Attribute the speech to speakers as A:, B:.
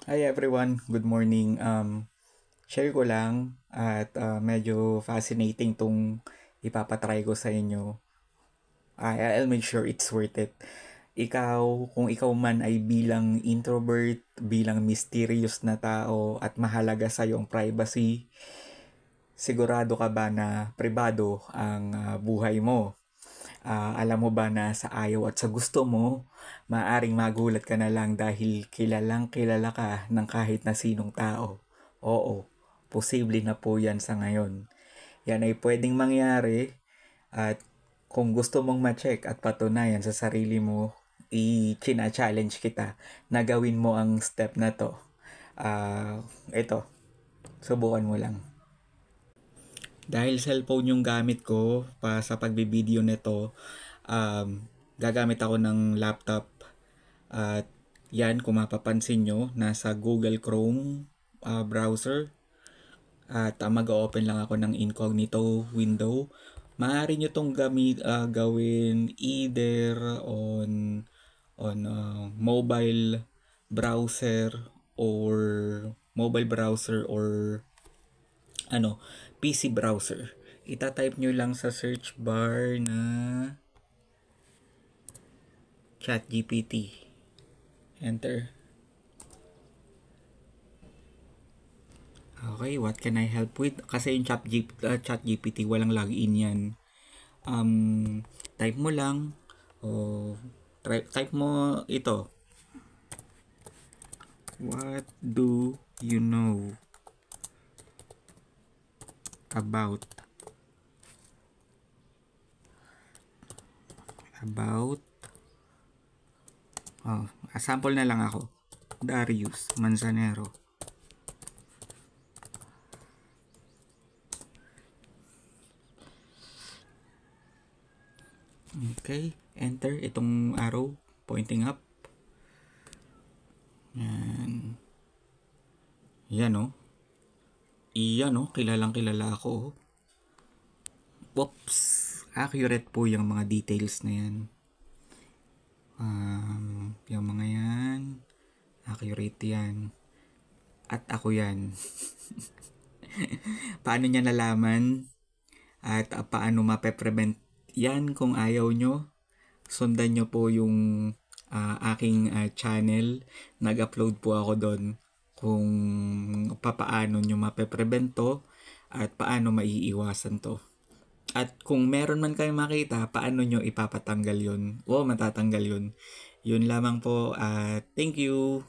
A: Hi everyone, good morning. Share ko lang at medyo fascinating tong ipapatry ko sa inyo. I'll make sure it's worth it. Kung ikaw man ay bilang introvert, bilang mysterious na tao at mahalaga sa ang privacy, sigurado ka ba na pribado ang buhay mo? Alam mo ba na sa ayaw at sa gusto mo, maaring magulat ka na lang dahil kilalang kilala ka ng kahit na sinong tao. Oo, posible na po yan sa ngayon. Yan ay pwedeng mangyari at kung gusto mong ma-check at patunayan sa sarili mo, i-challenge kita na gawin mo ang step na to. Ito, subukan mo lang. Dahil cellphone yung gamit ko sa pagbibideo nito, gagamit ako ng laptop at yan kung mapapansin nyo, nasa Google Chrome browser at mag-open lang ako ng incognito window. Maaari nyo itong gawin either on mobile browser or ano, PC browser. Ita-type nyo lang sa search bar na ChatGPT. Enter. Okay, what can I help with? Kasi yung ChatGPT, walang login yan. Type mo lang, type mo ito. What do you know about sample na lang ako. Darius Manzanero. Okay, enter itong arrow pointing up. Yan oh. Iyan oh, kilalang kilala ako. Oops, accurate po yung mga details na yan. Yung mga yan, accurate yan. At ako yan. Paano niya nalaman? At paano mape-prevent yan kung ayaw nyo? Sundan nyo po yung aking channel. Nag-upload po ako doon kung paano nyo mape-prevent to at paano maiiwasan to. At kung meron man kayong makita, paano nyo ipapatanggal yun o matatanggal yun. Yun lamang po. Thank you.